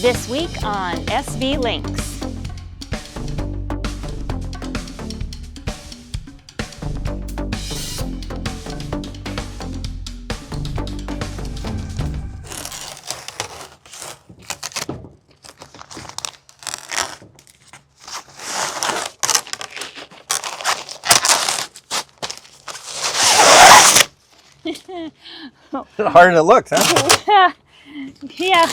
This week on SV Lynx. Harder than it looks, huh? Yeah.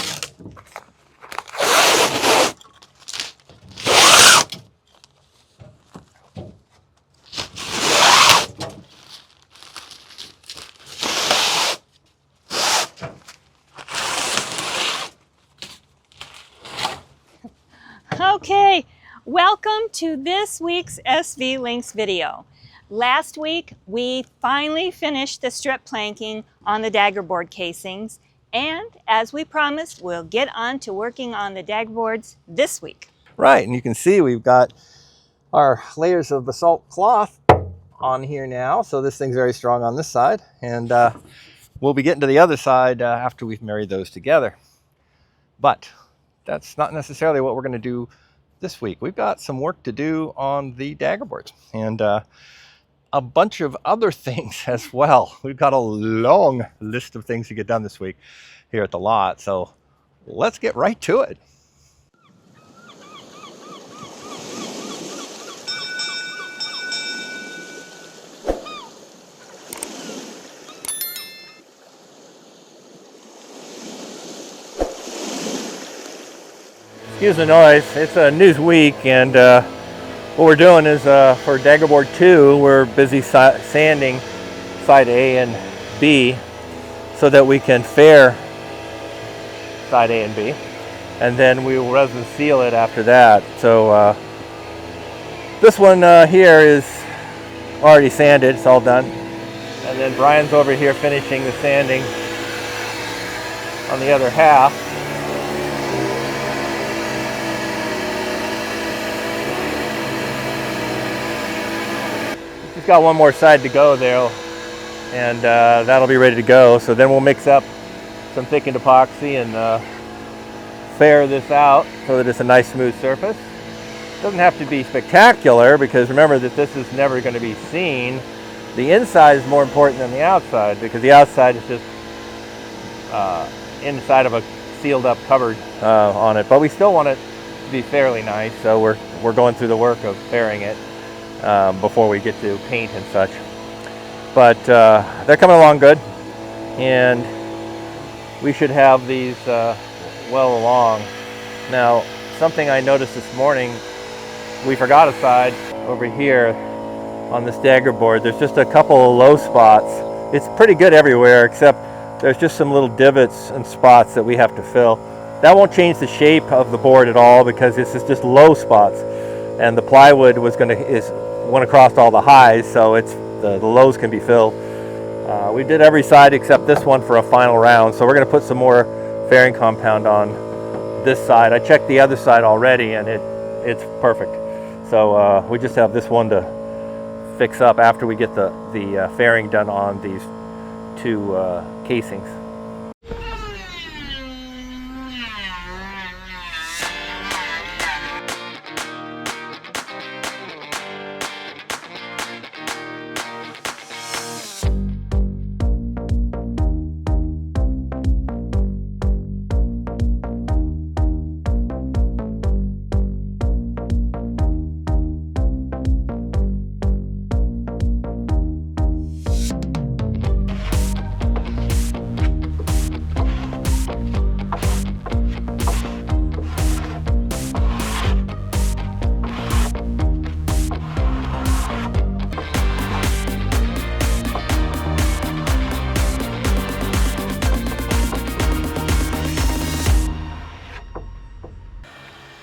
Okay, welcome to this week's SV Lynx video. Last week, we finally finished the strip planking on the Daggerboard casings, and as we promised, we'll get on to working on the Daggerboards this week. Right, and you can see we've got our layers of basalt cloth on here now, so this thing's very strong on this side, and we'll be getting to the other side after we've married those together. But that's not necessarily what we're going to do this week. We've got some work to do on the Daggerboards, and a bunch of other things as well. We've got a long list of things to get done this week here at the lot, so let's get right to it. Excuse the noise, it's a news week, and what we're doing is for Daggerboard 2, we're busy sanding side A and B so that we can fair side A and B, and then we will resin seal it after that. So this one here is already sanded, it's all done, and then Brian's over here finishing the sanding on the other half. Got one more side to go there, and that'll be ready to go. So then we'll mix up some thickened epoxy and fair this out so that it's a nice smooth surface. Doesn't have to be spectacular, because remember that this is never going to be seen. The inside is more important than the outside, because the outside is just inside of a sealed up cupboard on it, but we still want it to be fairly nice, so we're going through the work of fairing it before we get to paint and such. But they're coming along good, and we should have these well along. Now, something I noticed this morning, we forgot a side over here on this Daggerboard. There's just a couple of low spots. It's pretty good everywhere, except there's just some little divots and spots that we have to fill. That won't change the shape of the board at all, because this is just low spots, and the plywood went across all the highs, so it's the lows can be filled. We did every side except this one for a final round, so we're going to put some more fairing compound on this side. I checked the other side already, and it's perfect. So we just have this one to fix up after we get the fairing done on these two casings.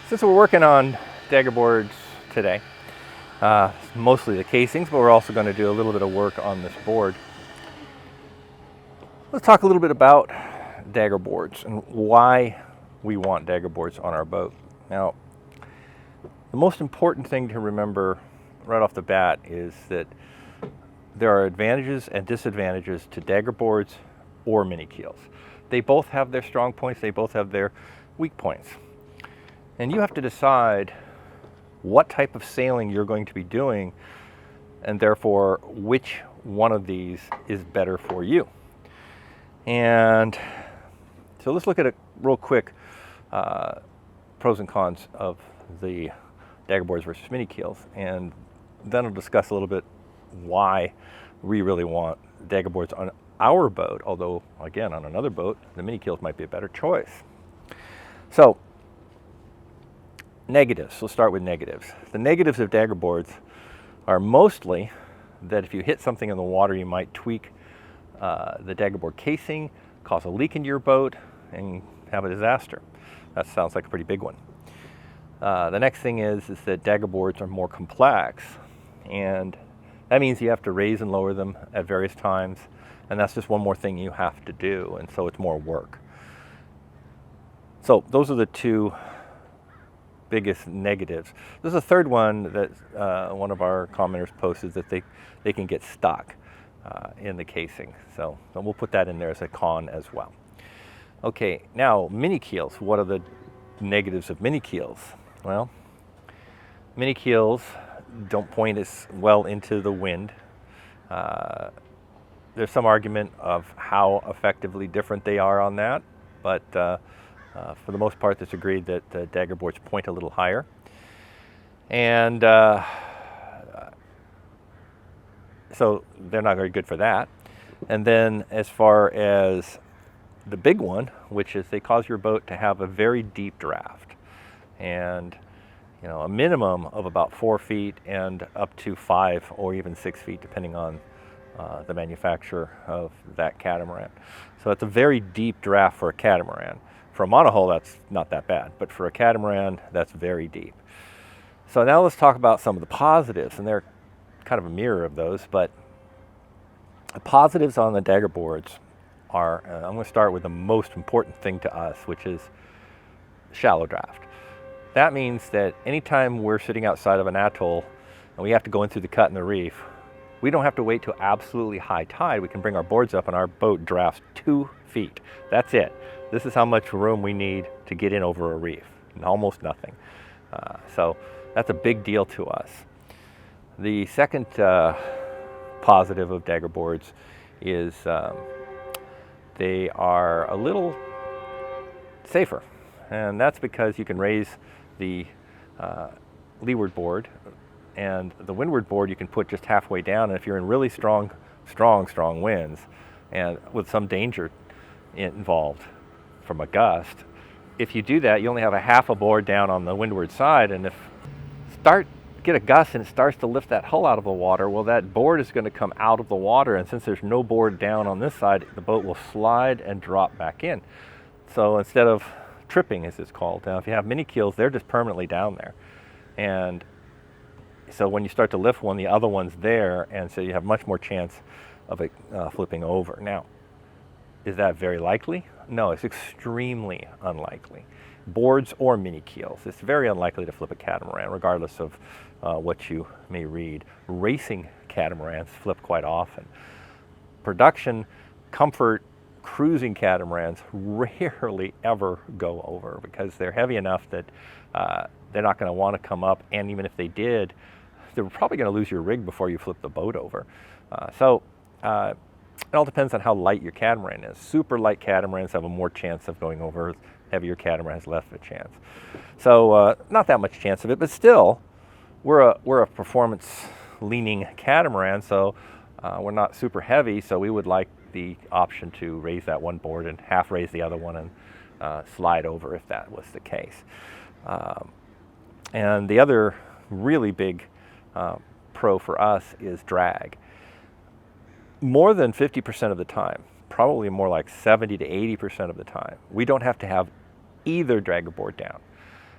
Since we're working on Daggerboards today, mostly the casings, but we're also going to do a little bit of work on this board. Let's talk a little bit about Daggerboards and why we want Daggerboards on our boat. Now, the most important thing to remember right off the bat is that there are advantages and disadvantages to Daggerboards or mini keels. They both have their strong points, they both have their weak points. And you have to decide what type of sailing you're going to be doing, and therefore which one of these is better for you. And so let's look at it real quick, pros and cons of the Daggerboards versus mini keels, and then I'll discuss a little bit why we really want Daggerboards on our boat, although again on another boat the mini keels might be a better choice. So negatives, we'll start with negatives. The negatives of Daggerboards are mostly that if you hit something in the water you might tweak the Daggerboard casing, cause a leak in your boat, and have a disaster. That sounds like a pretty big one. The next thing is that Daggerboards are more complex, and that means you have to raise and lower them at various times, and that's just one more thing you have to do, and so it's more work. So those are the two biggest negatives. There's a third one that one of our commenters posted, that they can get stuck in the casing. So we'll put that in there as a con as well. Okay, now mini keels. What are the negatives of mini keels? Well, mini keels don't point as well into the wind. There's some argument of how effectively different they are on that, but for the most part it's agreed that Daggerboards point a little higher. And so they're not very good for that. And then as far as the big one, which is they cause your boat to have a very deep draft, and a minimum of about 4 feet and up to 5 or even 6 feet depending on the manufacturer of that catamaran. So it's a very deep draft for a catamaran. For a monohull that's not that bad, but for a catamaran that's very deep. So now let's talk about some of the positives, and they're kind of a mirror of those, but the positives on the Daggerboards are, I'm going to start with the most important thing to us, which is shallow draft. That means that anytime we're sitting outside of an atoll and we have to go in through the cut in the reef, we don't have to wait till absolutely high tide. We can bring our boards up and our boat drafts 2 feet. That's it. This is how much room we need to get in over a reef, and almost nothing. So that's a big deal to us. The second positive of Daggerboards is they are a little safer, and that's because you can raise the leeward board, and the windward board you can put just halfway down, and if you're in really strong winds and with some danger involved from a gust, if you do that you only have a half a board down on the windward side, and if get a gust and it starts to lift that hull out of the water, well, that board is going to come out of the water, and since there's no board down on this side, the boat will slide and drop back in. So instead of tripping, as it's called, now if you have mini keels, they're just permanently down there, and so when you start to lift one, the other one's there, and so you have much more chance of it flipping over. Now, is that very likely? No, it's extremely unlikely. Boards or mini keels, it's very unlikely to flip a catamaran, regardless of what you may read. Racing catamarans flip quite often. Production, comfort, cruising catamarans rarely ever go over, because they're heavy enough that they're not going to want to come up, and even if they did, they're probably going to lose your rig before you flip the boat over. It all depends on how light your catamaran is. Super light catamarans have a more chance of going over. Heavier catamaran has less of a chance. So not that much chance of it, but still, we're a performance-leaning catamaran, so we're not super heavy, so we would like the option to raise that one board and half raise the other one and slide over if that was the case. And the other really big pro for us is drag. More than 50% of the time, probably more like 70 to 80% of the time, we don't have to have either Daggerboard down.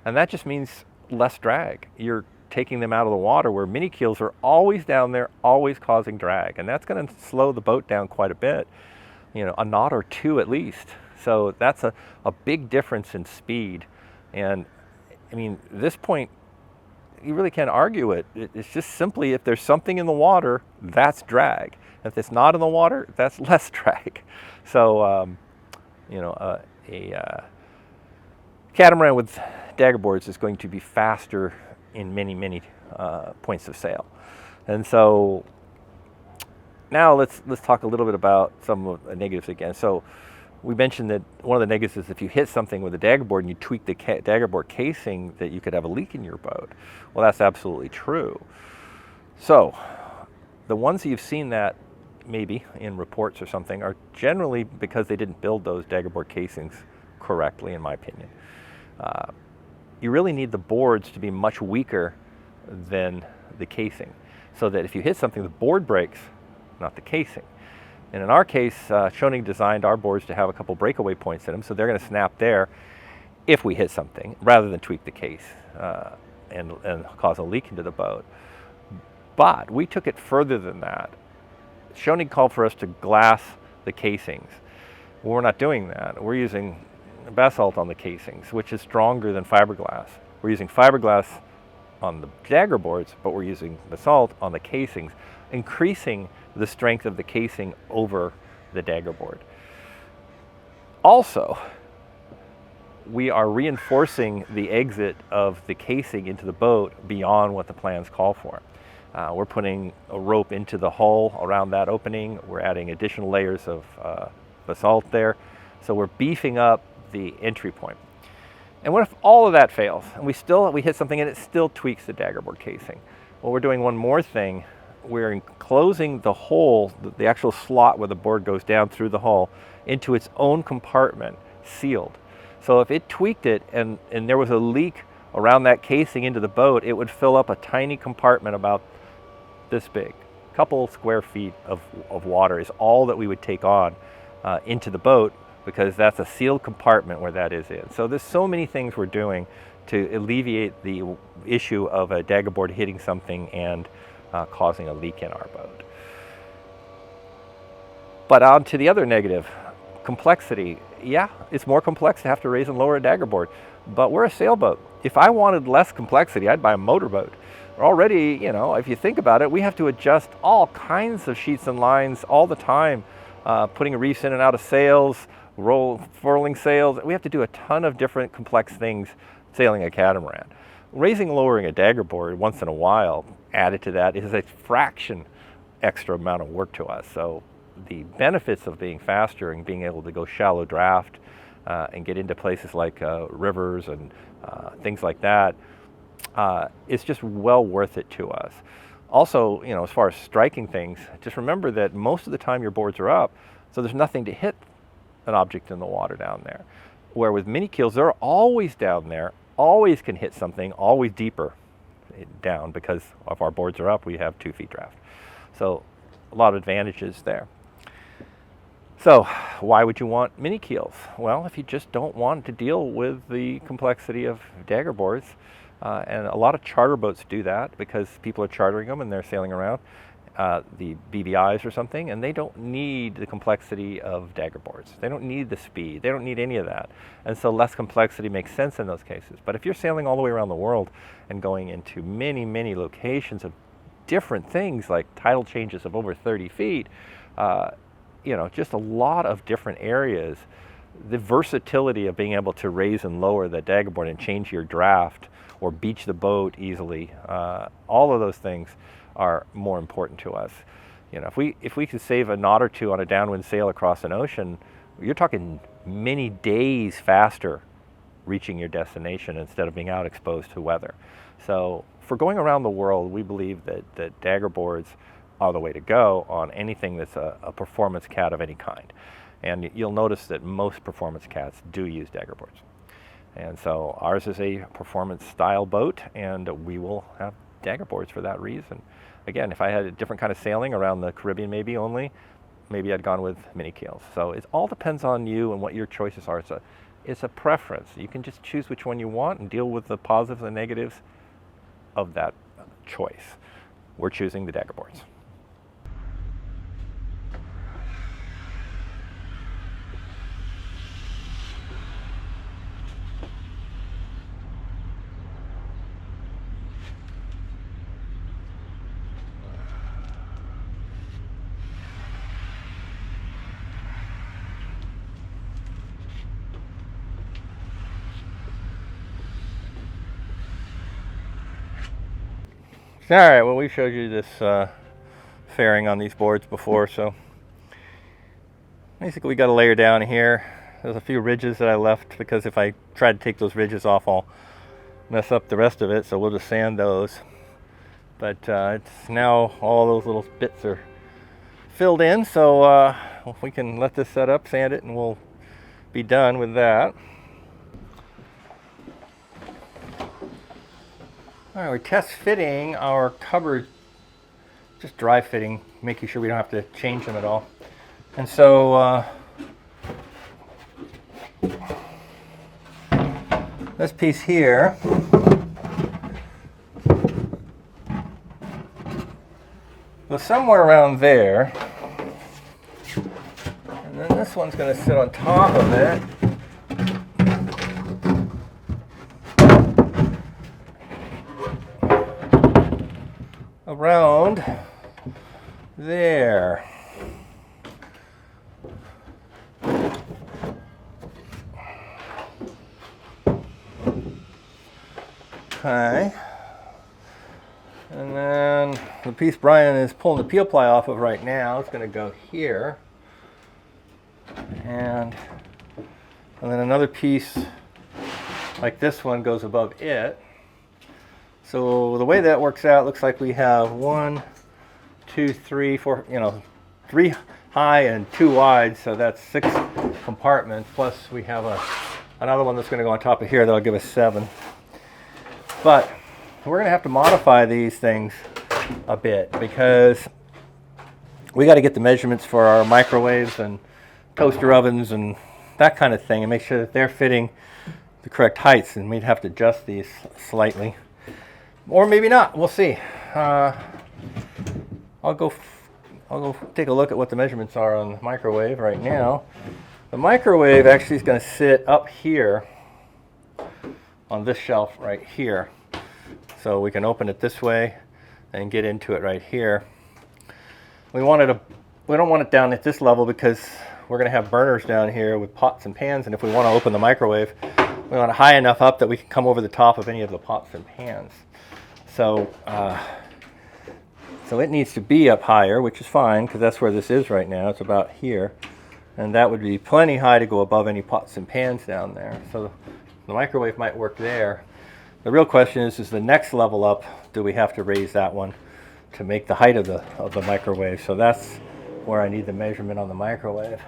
And that just means less drag. You're taking them out of the water, where mini keels are always down there, always causing drag. And that's going to slow the boat down quite a bit, a knot or two at least. So that's a big difference in speed. And I mean, this point, you really can't argue it. It's just simply, if there's something in the water, that's drag. If it's not in the water, that's less drag. So, Catamaran with Daggerboards is going to be faster in many points of sail. And so now let's talk a little bit about some of the negatives again. So we mentioned that one of the negatives is if you hit something with a Daggerboard and you tweak the Daggerboard casing, that you could have a leak in your boat. Well, that's absolutely true. So the ones that you've seen that maybe in reports or something are generally because they didn't build those Daggerboard casings correctly, in my opinion. You really need the boards to be much weaker than the casing, so that if you hit something, the board breaks, not the casing. And in our case, Schoening designed our boards to have a couple breakaway points in them, so they're going to snap there if we hit something, rather than tweak the case and cause a leak into the boat. But we took it further than that. Schoening called for us to glass the casings. Well, we're not doing that. We're using Basalt on the casings, which is stronger than fiberglass. We're using fiberglass on the Daggerboards, but we're using Basalt on the casings, increasing the strength of the casing over the Daggerboard. Also, we are reinforcing the exit of the casing into the boat beyond what the plans call for. We're putting a rope into the hull around that opening. We're adding additional layers of Basalt there. So we're beefing up the entry point. And what if all of that fails and we hit something and it still tweaks the Daggerboard casing? Well, we're doing one more thing. We're enclosing the hole, the actual slot where the board goes down through the hull, into its own compartment, sealed. So if it tweaked it and there was a leak around that casing into the boat, it would fill up a tiny compartment about this big. A couple square feet of water is all that we would take on into the boat, because that's a sealed compartment where that is in. So there's so many things we're doing to alleviate the issue of a Daggerboard hitting something and causing a leak in our boat. But on to the other negative, complexity. Yeah, it's more complex to have to raise and lower a Daggerboard, but we're a sailboat. If I wanted less complexity, I'd buy a motorboat. Already, you know, if you think about it, we have to adjust all kinds of sheets and lines all the time, putting reefs in and out of sails, furling sails. We have to do a ton of different complex things sailing a catamaran. Raising and lowering a Daggerboard once in a while, added to that, is a fraction extra amount of work to us. So the benefits of being faster and being able to go shallow draft and get into places like rivers and things like that, it's just well worth it to us. Also, you know, as far as striking things, just remember that most of the time your boards are up, so there's nothing to hit an object in the water down there. Where with mini keels, they're always down there, always can hit something, always deeper down, because if our boards are up, we have 2 feet draft. So a lot of advantages there. So why would you want mini keels? Well, if you just don't want to deal with the complexity of Daggerboards, and a lot of charter boats do that because people are chartering them and they're sailing around, the BVIs or something, and they don't need the complexity of Daggerboards. They don't need the speed. They don't need any of that. And so less complexity makes sense in those cases. But if you're sailing all the way around the world and going into many locations of different things, like tidal changes of over 30 feet, you know, just a lot of different areas, the versatility of being able to raise and lower the Daggerboard and change your draft or beach the boat easily, all of those things are more important to us. You know, if we could save a knot or two on a downwind sail across an ocean, you're talking many days faster reaching your destination instead of being out exposed to weather. So for going around the world, we believe that Daggerboards are the way to go on anything that's a performance cat of any kind. And you'll notice that most performance cats do use Daggerboards. And so ours is a performance style boat, and we will have Daggerboards for that reason. Again, if I had a different kind of sailing around the Caribbean maybe I'd gone with mini keels. So it all depends on you and what your choices are. It's a preference. You can just choose which one you want and deal with the positives and negatives of that choice. We're choosing the Daggerboards. All right, well, we showed you this fairing on these boards before, so basically we got a layer down here. There's a few ridges that I left because if I try to take those ridges off, I'll mess up the rest of it, so we'll just sand those. But it's now all those little bits are filled in, so we can let this set up, sand it, and we'll be done with that. All right, we're test fitting our cupboard, just dry fitting, making sure we don't have to change them at all. And so this piece here goes somewhere around there, and then this one's going to sit on top of it. Around there. Okay. And then the piece Brian is pulling the peel ply off of right now, it's going to go here. And then another piece like this one goes above it. So the way that works out, looks like we have 1, 2, 3, 4, 3 high and 2 wide, so that's 6 compartments, plus we have another one that's going to go on top of here that'll give us 7. But we're going to have to modify these things a bit because we got to get the measurements for our microwaves and toaster ovens and that kind of thing and make sure that they're fitting the correct heights, and we'd have to adjust these slightly. Or maybe not, we'll see. I'll go take a look at what the measurements are on the microwave right now. The microwave actually is going to sit up here on this shelf right here. So we can open it this way and get into it right here. We don't want it down at this level because we're going to have burners down here with pots and pans, and if we want to open the microwave, we want it high enough up that we can come over the top of any of the pots and pans. So it needs to be up higher, which is fine because that's where this is right now. It's about here, and that would be plenty high to go above any pots and pans down there. So the microwave might work there. The real question is the next level up, do we have to raise that one to make the height of the microwave? So that's where I need the measurement on the microwave.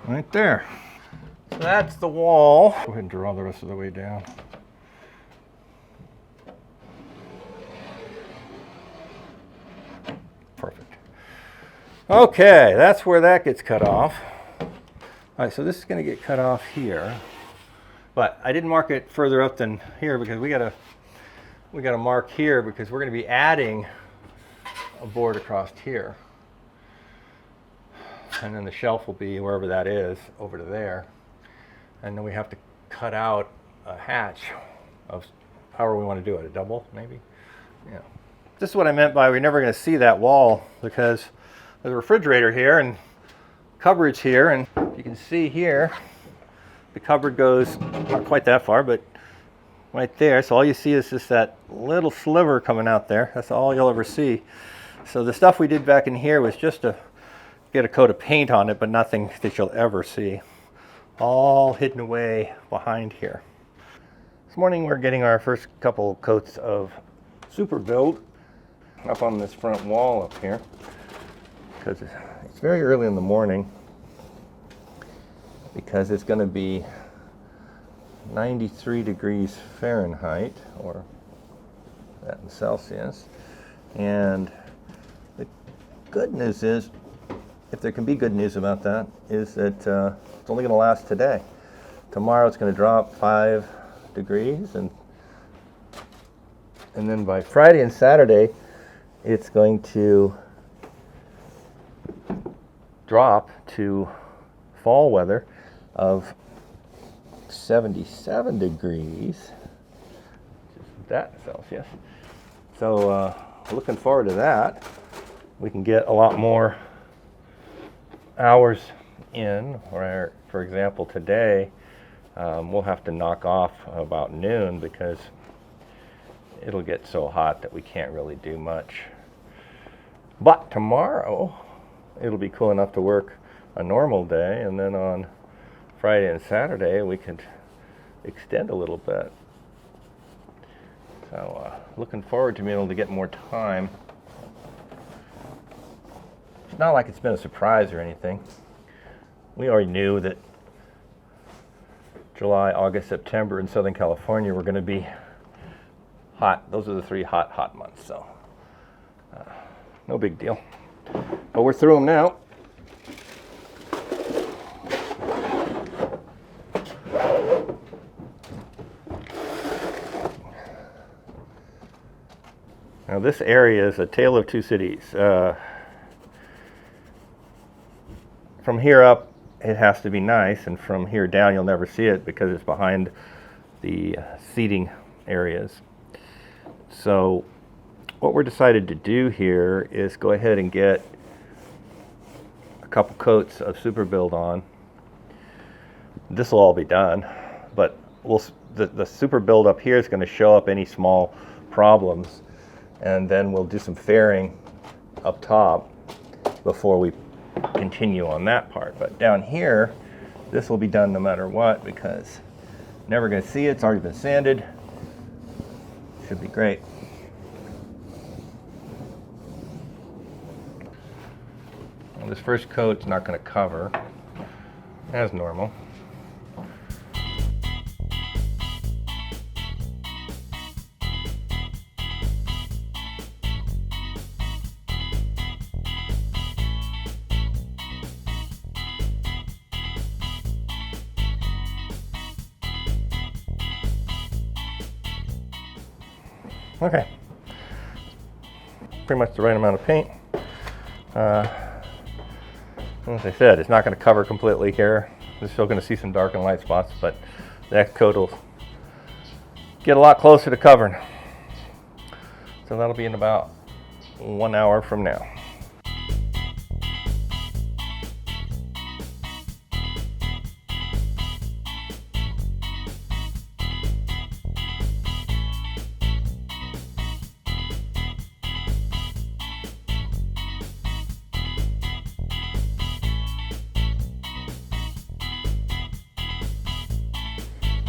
Right there. So that's the wall. Go ahead and draw the rest of the way down. Perfect. Okay, that's where that gets cut off. All right, so this is going to get cut off here, but I didn't mark it further up than here because we got to mark here because we're going to be adding a board across here. And then the shelf will be wherever that is, over to there. And then we have to cut out a hatch of however we want to do it, a double maybe. Yeah. This is what I meant by we're never going to see that wall because there's a refrigerator here and cupboards here, and you can see here the cupboard goes not quite that far, but right there. So all you see is just that little sliver coming out there. That's all you'll ever see. So the stuff we did back in here was just to get a coat of paint on it, but nothing that you'll ever see. All hidden away behind here. This morning we're getting our first couple coats of Super Build up on this front wall up here because it's very early in the morning because it's going to be 93 degrees Fahrenheit, or that in Celsius. And the good news is, if there can be good news about that, is that it's only going to last today. Tomorrow it's going to drop 5 degrees, and then by Friday and Saturday it's going to drop to fall weather of 77 degrees, that Celsius. So looking forward to that. We can get a lot more hours in, or for example today we'll have to knock off about noon because it'll get so hot that we can't really do much. But tomorrow it'll be cool enough to work a normal day, and then on Friday and Saturday we could extend a little bit. So looking forward to being able to get more time. It's not like it's been a surprise or anything. We already knew that July, August, September in Southern California were going to be hot. Those are the 3 hot months, so no big deal. But we're through them now. Now this area is a tale of two cities. From here up it has to be nice, and from here down you'll never see it because it's behind the seating areas. So what we're decided to do here is go ahead and get a couple coats of super build on. This will all be done, but the super build up here is going to show up any small problems, and then we'll do some fairing up top before we continue on that part. But down here, this will be done no matter what, because never going to see it. It's already been sanded. Should be great. Well, this first coat's not going to cover, as normal. Okay, pretty much the right amount of paint. As I said, it's not going to cover completely here. We're still going to see some dark and light spots, but the next coat will get a lot closer to covering. So that'll be in about 1 hour from now.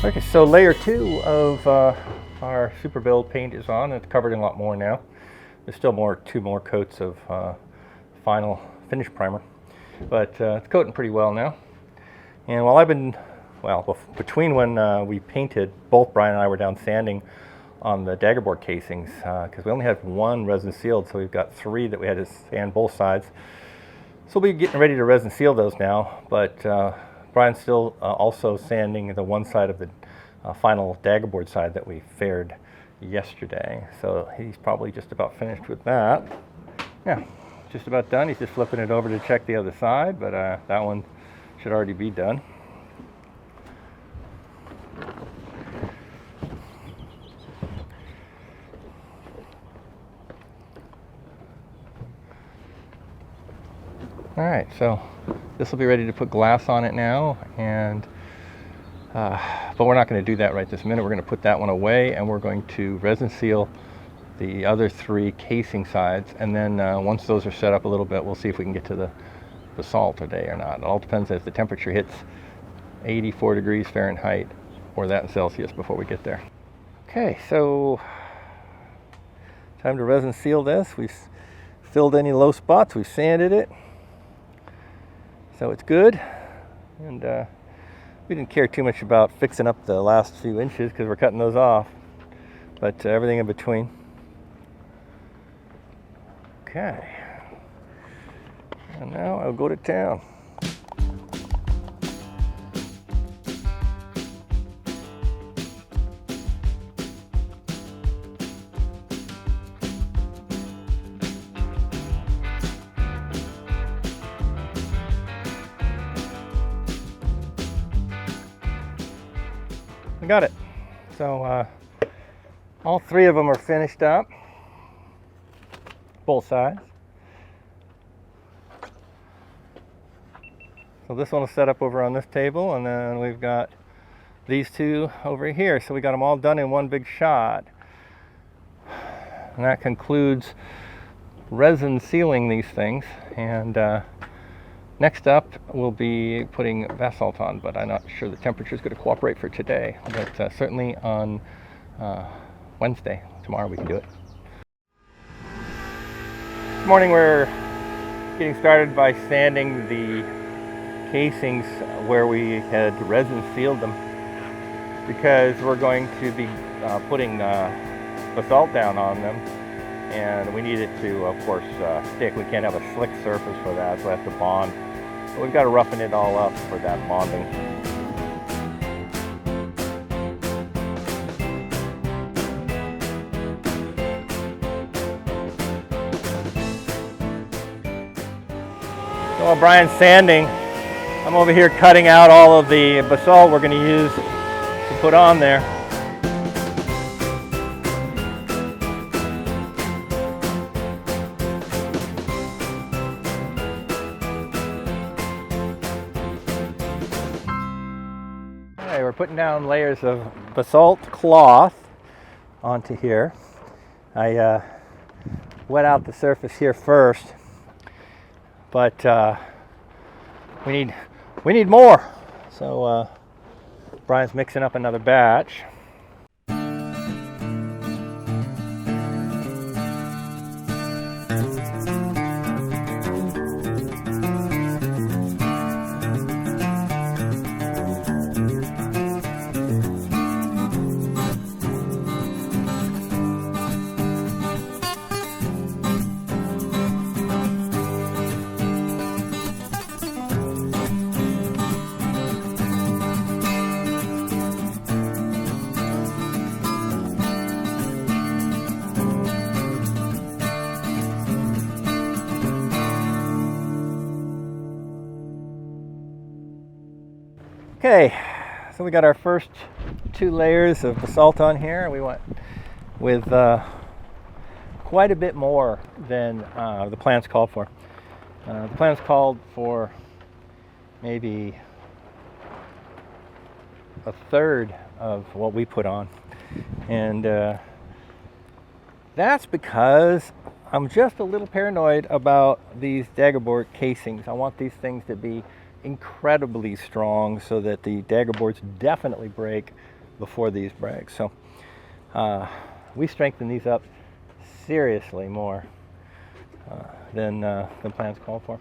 Okay, so layer 2 of our super build paint is on. It's covered in a lot more now. There's still 2 more coats of final finish primer, but it's coating pretty well now. And while I've been, between when we painted, both Brian and I were down sanding on the Daggerboard casings, because we only had 1 resin sealed, so we've got 3 that we had to sand both sides. So we'll be getting ready to resin seal those now, but Brian's still also sanding the one side of the final Daggerboard side that we faired yesterday. So he's probably just about finished with that. Yeah, just about done. He's just flipping it over to check the other side, but that one should already be done. All right, so this will be ready to put glass on it now, and but we're not going to do that right this minute. We're going to put that one away, and we're going to resin seal the other 3 casing sides, and then once those are set up a little bit, we'll see if we can get to the Basalt today or not. It all depends if the temperature hits 84 degrees Fahrenheit or that in Celsius before we get there. Okay, so time to resin seal this. We've filled any low spots, we've sanded it, so it's good, and We didn't care too much about fixing up the last few inches because we're cutting those off, but everything in between. Okay, and now I'll go to town. I got it. So all three of them are finished up, both sides. So this one will set up over on this table, and then we've got these two over here. So we got them all done in one big shot. And that concludes resin sealing these things. And next up, we'll be putting Basalt on, but I'm not sure the temperature is going to cooperate for today. But certainly on Wednesday, tomorrow, we can do it. This morning we're getting started by sanding the casings where we had resin sealed them, because we're going to be putting Basalt down on them, and we need it to, of course, stick. We can't have a slick surface for that, so we have to bond. But we've got to roughen it all up for that bonding. So while Brian's sanding, I'm over here cutting out all of the basalt we're going to use to put on there. We're putting down layers of basalt cloth onto here. I wet out the surface here first, but we need more. So Brian's mixing up another batch. Okay, so we got our first 2 layers of basalt on here. We went with quite a bit more than the plans called for. The plans called for maybe a third of what we put on, and that's because I'm just a little paranoid about these Daggerboard casings. I want these things to be incredibly strong so that the Daggerboards definitely break before these break. So we strengthen these up seriously more than plans call for.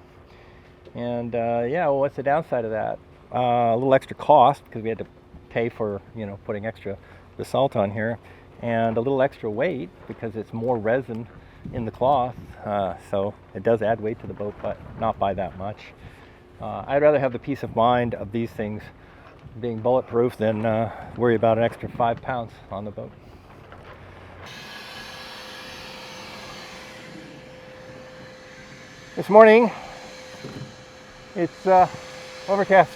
And yeah, well, what's the downside of that? A little extra cost, because we had to pay for, you know, putting extra basalt on here, and a little extra weight because it's more resin in the cloth. So it does add weight to the boat, but not by that much. I'd rather have the peace of mind of these things being bulletproof than worry about an extra 5 pounds on the boat. This morning it's overcast,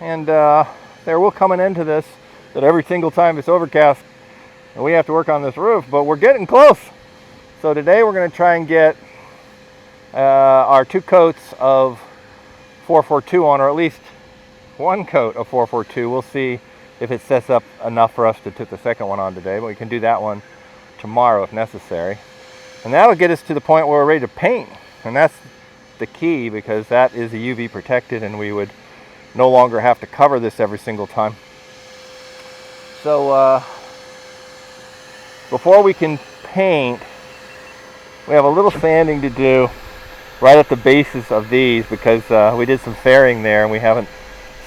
and there will come an end to this, that every single time it's overcast and we have to work on this roof, but we're getting close. So today we're going to try and get our 2 coats of 442 on, or at least 1 coat of 442. We'll see if it sets up enough for us to put the second one on today, but we can do that one tomorrow if necessary. And that'll get us to the point where we're ready to paint. And that's the key, because that is a UV protected, and we would no longer have to cover this every single time. So before we can paint, we have a little sanding to do right at the bases of these, because we did some fairing there and we haven't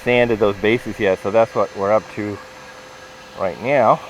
sanded those bases yet, so that's what we're up to right now.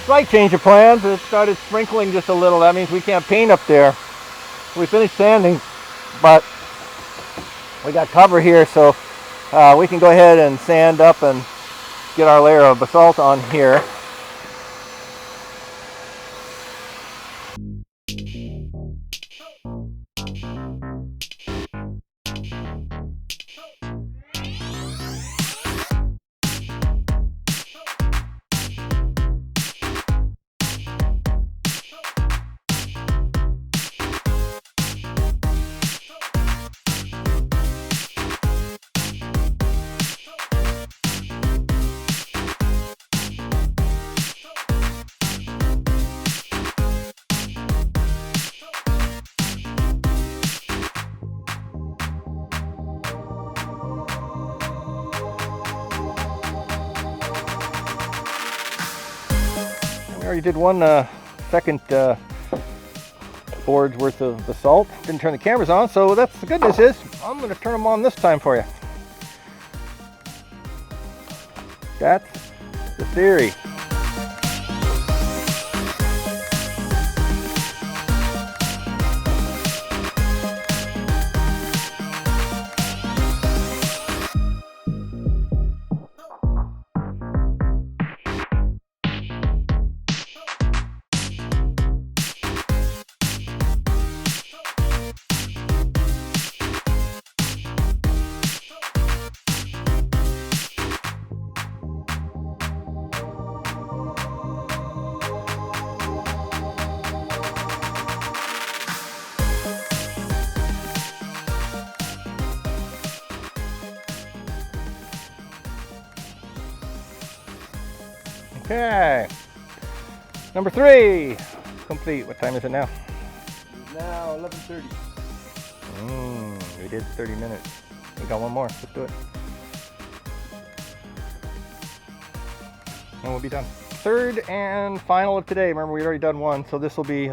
Slight change of plans. It started sprinkling just a little. That means we can't paint up there. We finished sanding, but we got cover here, so we can go ahead and sand up and get our layer of basalt on here. We already did one second board's worth of basalt. Didn't turn the cameras on, so that's the good news is I'm going to turn them on this time for you. That's the theory. Okay, number 3 complete. What time is it now? It's now 11:30. We did 30 minutes. We got one more. Let's do it. And we'll be done. Third and final of today. Remember, we've already done one, so this will be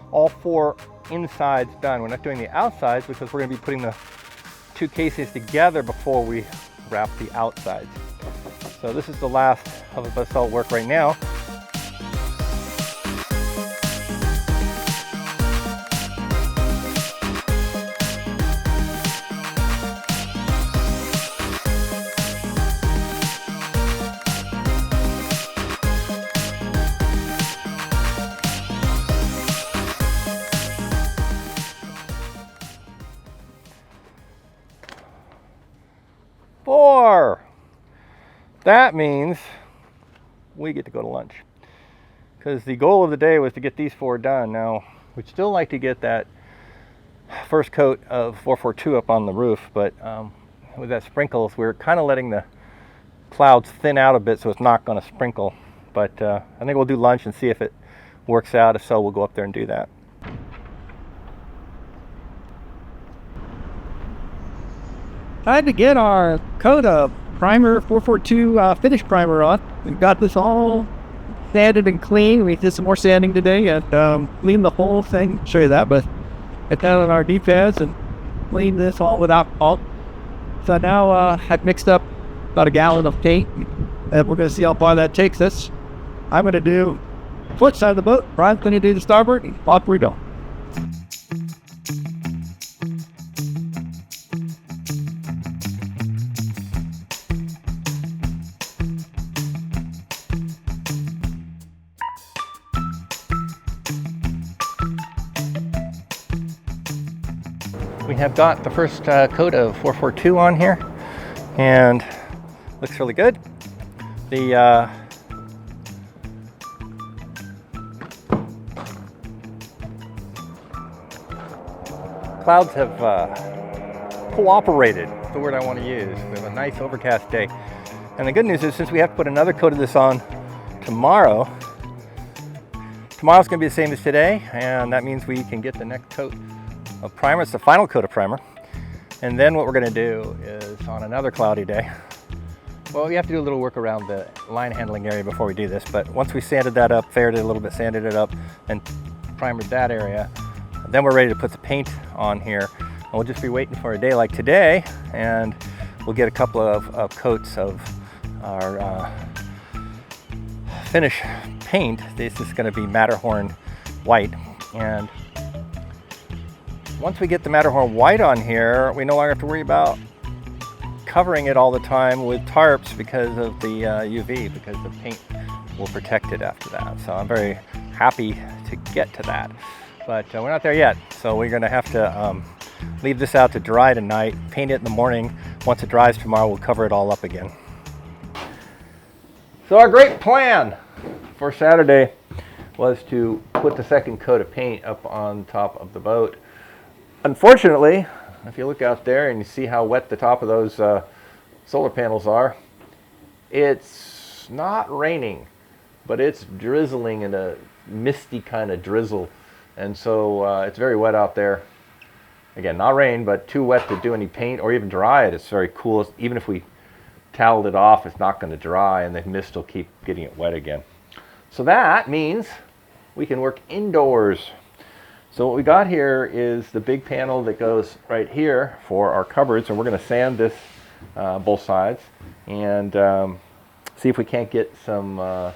all 4 insides done. We're not doing the outsides because we're going to be putting the 2 casings together before we wrap the outsides. So this is the last of the basalt work right now. That means we get to go to lunch, because the goal of the day was to get these 4 done. Now, we'd still like to get that first coat of 442 up on the roof, but with that sprinkles, we're kind of letting the clouds thin out a bit so it's not going to sprinkle. But I think we'll do lunch and see if it works out. If so, we'll go up there and do that. Time to get our coat of primer 442 finish primer on. We've got this all sanded and clean. We did some more sanding today and cleaned the whole thing. Show you that, but get down on our D-pads and clean this all with alcohol. So now I've mixed up about a gallon of paint, and we're going to see how far that takes us. I'm going to do foot side of the boat. Brian's going to do the starboard, and off we go. We have got the first coat of 442 on here, and looks really good. The clouds have cooperated, the word I want to use. We have a nice overcast day. And the good news is, since we have to put another coat of this on tomorrow's going to be the same as today, and that means we can get the next coat of primer. It's the final coat of primer. And then what we're going to do is, on another cloudy day, well, we have to do a little work around the line handling area before we do this, but once we sanded that up, faired it a little bit, sanded it up, and primered that area, then we're ready to put the paint on here. And we'll just be waiting for a day like today, and we'll get a couple of coats of our finish paint. This is going to be Matterhorn white, and once we get the Matterhorn white on here, we no longer have to worry about covering it all the time with tarps because of the UV, because the paint will protect it after that. So I'm very happy to get to that. But we're not there yet, so we're going to have to leave this out to dry tonight, paint it in the morning. Once it dries tomorrow, we'll cover it all up again. So our great plan for Saturday was to put the second coat of paint up on top of the boat. Unfortunately, if you look out there and you see how wet the top of those solar panels are, it's not raining, but it's drizzling in a misty kind of drizzle. And so it's very wet out there. Again, not rain, but too wet to do any paint or even dry it. It's very cool. Even if we toweled it off, it's not going to dry, and the mist will keep getting it wet again. So that means we can work indoors. So what we got here is the big panel that goes right here for our cupboards, and we're going to sand this both sides and see if we can't get some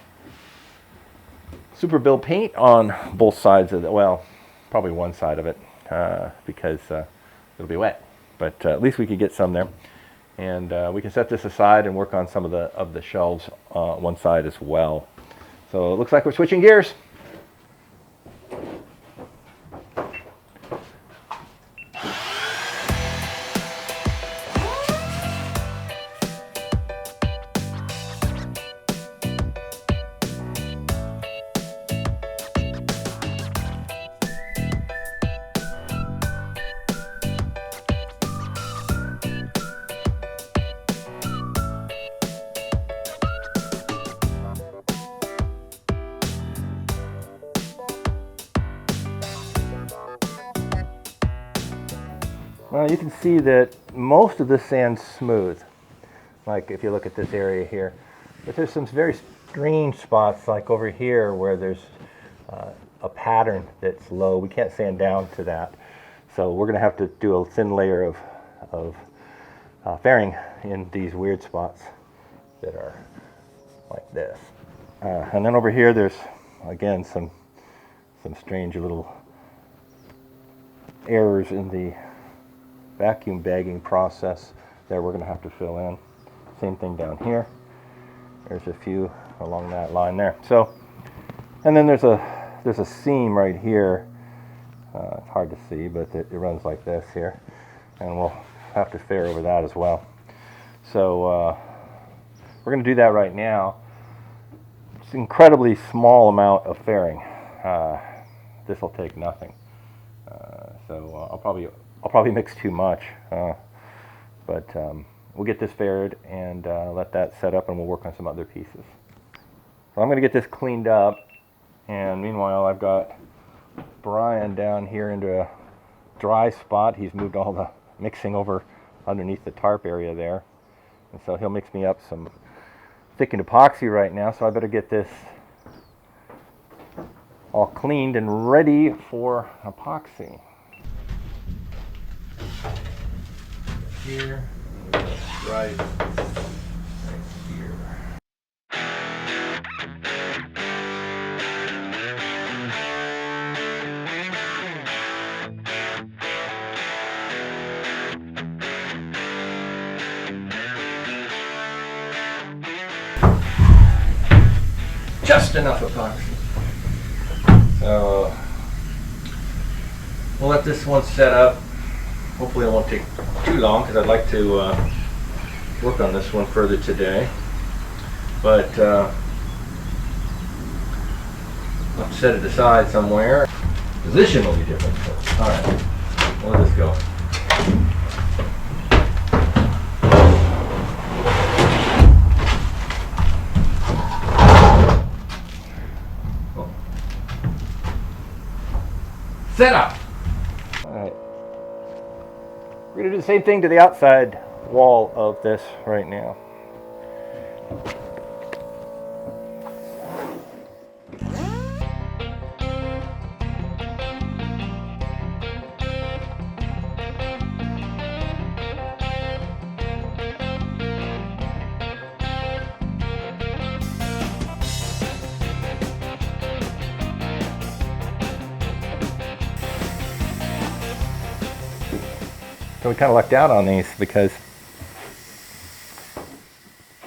super build paint on both sides of it. Well, probably one side of it because it'll be wet, but at least we could get some there, and we can set this aside and work on some of the shelves one side as well. So it looks like we're switching gears. Well, you can see that most of this sand's smooth, like if you look at this area here. But there's some very strange spots, like over here where there's a pattern that's low. We can't sand down to that. So we're going to have to do a thin layer of fairing in these weird spots that are like this. And then over here there's, again, some strange little errors in the vacuum bagging process that we're going to have to fill in. Same thing down here. There's a few along that line there. So, and then there's a seam right here. It's hard to see, but it runs like this here, and we'll have to fair over that as well. So we're going to do that right now. It's an incredibly small amount of fairing. This will take nothing. So I'll probably mix too much, but we'll get this faired and let that set up, and we'll work on some other pieces. So I'm going to get this cleaned up, and meanwhile I've got Brian down here into a dry spot. He's moved all the mixing over underneath the tarp area there, and so he'll mix me up some thickened epoxy right now. So I better get this all cleaned and ready for epoxy. Here, right here. Just enough epoxy. So we'll let this one set up. Hopefully it won't take too long because I'd like to work on this one further today. But I'll set it aside somewhere. Position will be different. So, all right, we'll let this go. Set up. All right. We're going to do the same thing to the outside wall of this right now. So we kind of lucked out on these because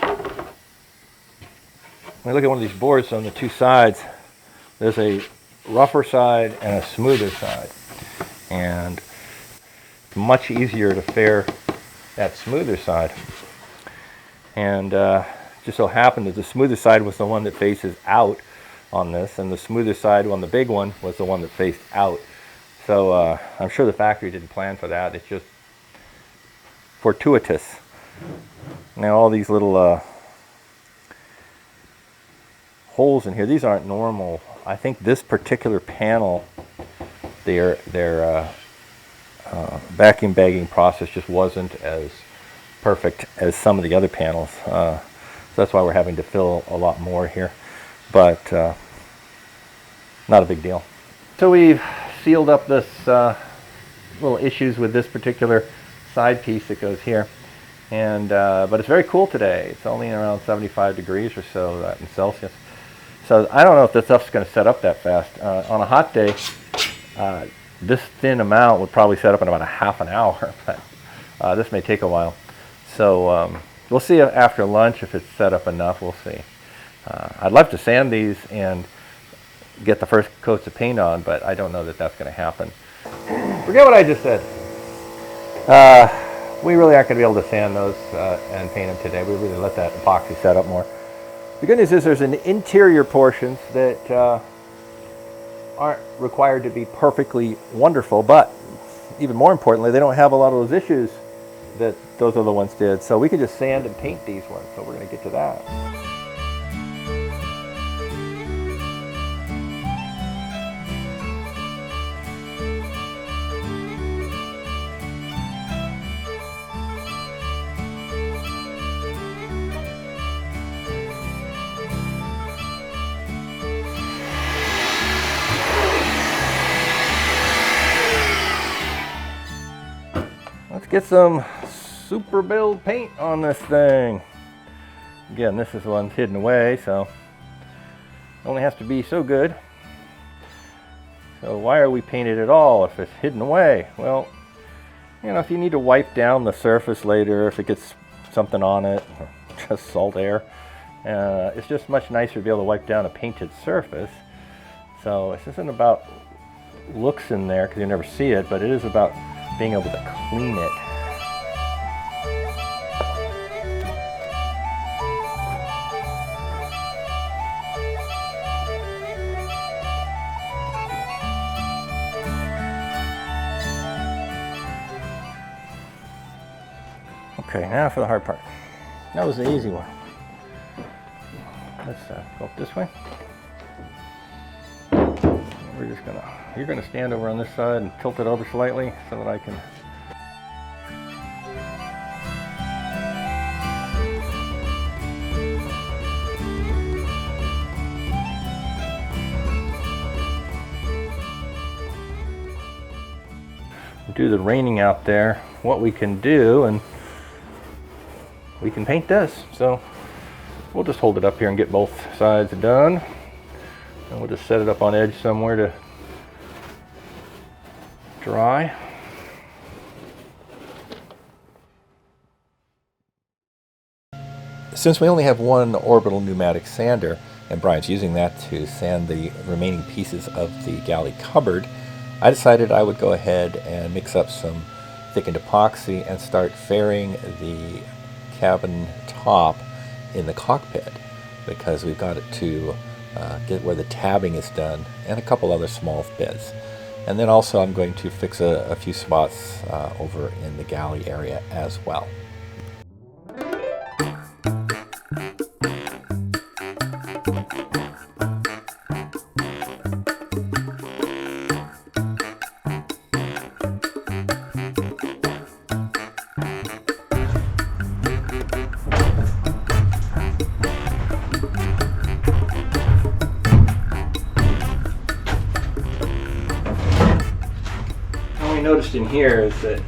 when you look at one of these boards on the two sides, there's a rougher side and a smoother side. And it's much easier to fare that smoother side. And just so happened that the smoother side was the one that faces out on this, and the smoother side on the big one was the one that faced out. So I'm sure the factory didn't plan for that. It's just fortuitous. Now all these little holes in here, these aren't normal. I think this particular panel, their vacuum bagging process just wasn't as perfect as some of the other panels. So that's why we're having to fill a lot more here, but not a big deal. So we've sealed up this little issues with this particular side piece that goes here, and but it's very cool today. It's only around 75 degrees or so in Celsius. So I don't know if this stuff's going to set up that fast. On a hot day, this thin amount would probably set up in about a half an hour, but this may take a while. So we'll see after lunch if it's set up enough. We'll see. I'd love to sand these and get the first coats of paint on, but I don't know that that's going to happen. Forget what I just said. We really aren't going to be able to sand those and paint them today. We really let that epoxy set up more. The good news is there's an interior portions that aren't required to be perfectly wonderful, but even more importantly, they don't have a lot of those issues that those other ones did. So we could just sand and paint these ones. So we're going to get to that. Let's get some super build paint on this thing. Again, this is the one hidden away, so it only has to be so good. So why are we painted at all if it's hidden away? Well, you know, if you need to wipe down the surface later, if it gets something on it, or just salt air, it's just much nicer to be able to wipe down a painted surface. So this isn't about looks in there because you never see it, but it is about being able to clean it. Okay, now for the hard part. That was the easy one. Let's go up this way. We're just gonna, you're gonna stand over on this side and tilt it over slightly so that I can. do the raining out there, what we can do, and we can paint this. So we'll just hold it up here and get both sides done, and we'll just set it up on edge somewhere to dry. Since we only have one orbital pneumatic sander, and Brian's using that to sand the remaining pieces of the galley cupboard, I decided I would go ahead and mix up some thickened epoxy and start fairing the cabin top in the cockpit, because we've got it to get where the tabbing is done and a couple other small bits. And then also I'm going to fix a few spots over in the galley area as well. Noticed in here is that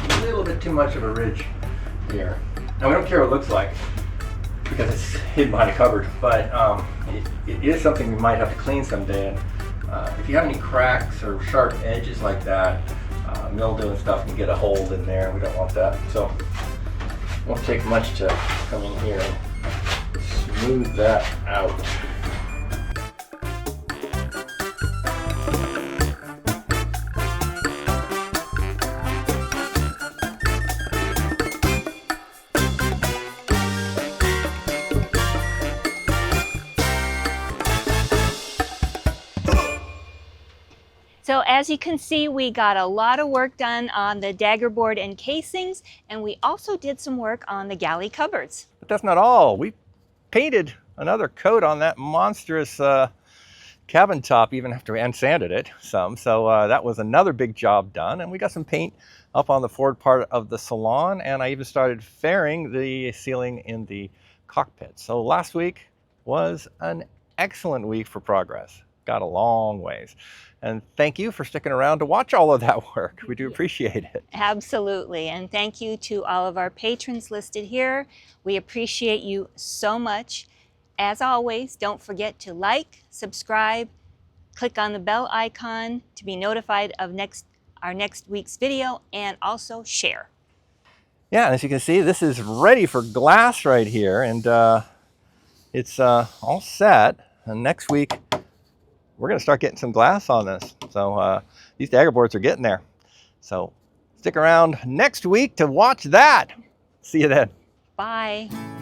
a little bit too much of a ridge here. Now we don't care what it looks like because it's hidden behind a cupboard, but it is something we might have to clean someday. And if you have any cracks or sharp edges like that, mildew and stuff can get a hold in there, and we don't want that. So it won't take much to come in here and smooth that out. So as you can see, we got a lot of work done on the Daggerboard and casings, and we also did some work on the galley cupboards. But that's not all. We painted another coat on that monstrous cabin top, even after and sanded it some. So that was another big job done. And we got some paint up on the forward part of the Salon, and I even started fairing the ceiling in the cockpit. So last week was an excellent week for progress. Got a long ways. And thank you for sticking around to watch all of that work. We do appreciate it. Absolutely. And thank you to all of our patrons listed here. We appreciate you so much. As always, don't forget to like, subscribe, click on the bell icon to be notified of our next week's video, and also share. Yeah, and as you can see, this is ready for glass right here, and it's all set. And next week, we're going to start getting some glass on this. So these Daggerboards are getting there. So stick around next week to watch that. See you then. Bye.